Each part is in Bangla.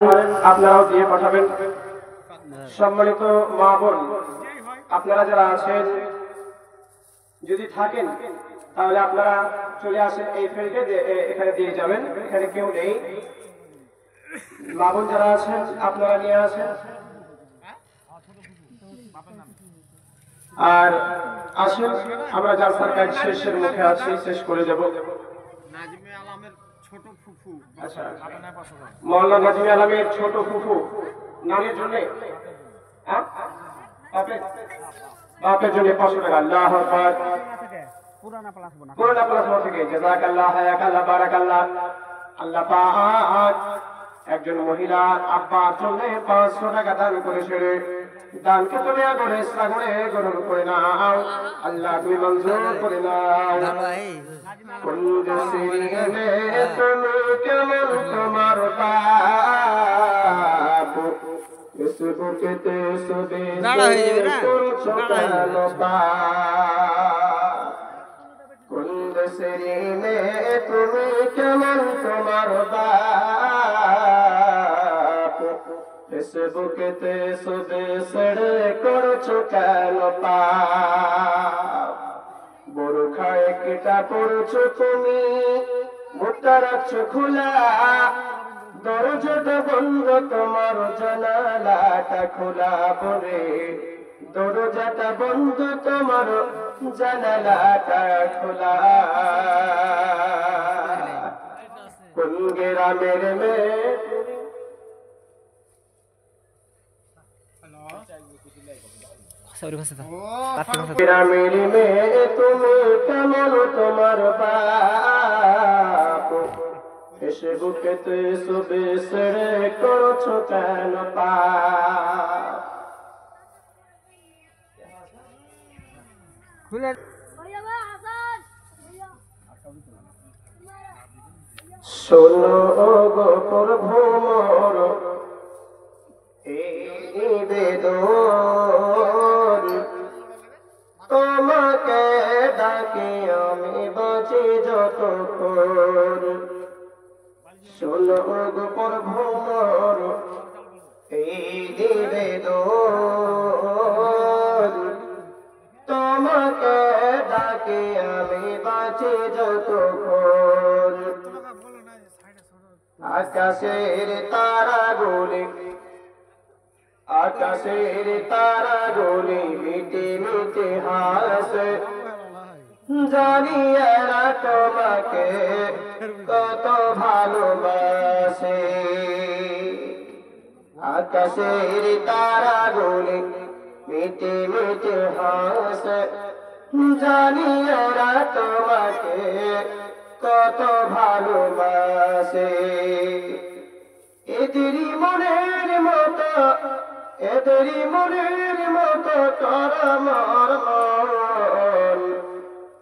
আপনারাও দিয়ে পাঠাবেন। সম্মানিত মা বোন, আপনারা যারা আছেন যদি থাকেন তাহলে আপনারা চলে আসেন এই ফিল্ডে, এখানে দিয়ে যাবেন। এখানে কেউ নেই, মা বোন যারা আছেন আপনারা নিয়ে আসেন। আর আসেন, আমরা জালসার কাজ শেষের মুখে আছি, শেষ করে যাব। আচ্ছা, মৌলানা নাজিম আলমের ছোট ফুফু নামের জন্য বাপের জন্য 500 টাকা। আল্লাহ আকবার। পুরানা প্লাসমা থেকে জাযাকাল্লাহ, হায়াকাল্লাহ, বারাকাল্লাহ। আল্লাহ পাক একজন মহিলা আব্বার জন্য 500 টাকা দান করেছে। দানকে তুমি আদরে সাগরে গ্রহণ করে নাও, আল্লাহ তুমি মঞ্জুর করে নাও। কোন দেশে তুমি কেমন তোমার বাপ, ফেসবুকেতে ছবি করছো কেন বাপ? কোন দেশে তুমি কেমন তোমার বাপ, ফেসবুকেতে ছবি ছেড়ে করছো কেন পাপ? বোরখায় কেটা পড়ছো তুমি, মুখটা রাখছো খোলা, দরজাটা বন্ধ তোমার জানালাটা খোলা। বলে দরজাটা বন্ধ তোমার জানালাটা খোলা। কোন গ্রামের মেয়ে গ্রামের মেয়ে তুমি কেমন তোমার বাপ, ফেসবুকেতে ছবি ছেড়ে করছো কেন পাপ? শোনো গো প্রভু মোর এই নিবেদন, তোমাকে ডাকি আমি বাঁচি যতক্ষণ। শোনো গো প্রভু মোর এই নিবেদন, তোমাকে ডাকি আমি বাঁচি যতক্ষণ। আকাশের তারাগুলি, আকাশের তারাগুলি মিটে মিটে হাসে, জানি এরা তোমাকে কত ভালোবাসে। আকাশের তারাগুলি মিটে মিটে হাসে, জানি এরা তোমাকে কত ভালোবাসে। এদেরই মনের মতো, এদেরই মনের মতো করমার মন।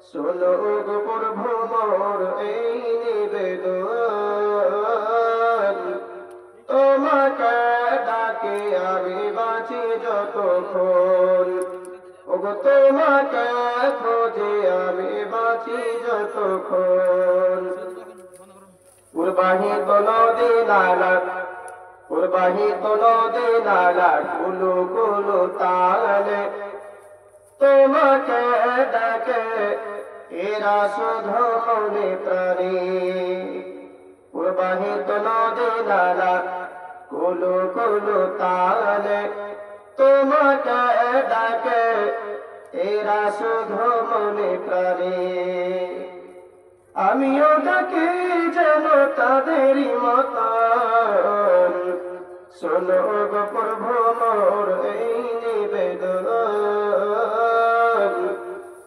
শোনো গো প্রভু মোর এই নিবেদন, তোমাকে ডাকি আমি বাঁচি যতক্ষণ। ওগো তোমাকে খোঁজে আমি বাঁচি যতক্ষণ। উর্বাহিত নদী নালা, উর্বাহিত নদী নালা কুলু কুলু তালে, তোমাকে ডাকে এরা শুধু মনে প্রাণী। উর্বাহিত নদী নালা কুলু কুলু তালে, তোমাকে ডাকে এরা শুধু মনে প্রাণী। আমিও ডাকি যেন তাদেরই মতন। শোনো গো প্রভু মোর এই নিবেদন,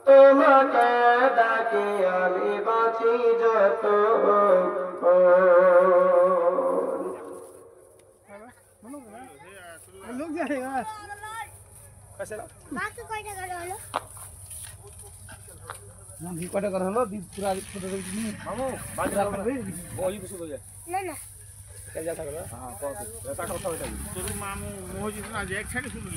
তোমাকে ডাকি আমি বাঁচি যতক্ষণ। কয়টা করা হলো পুরা না না মামু মসজিদ না যে এক সাইডে শুধু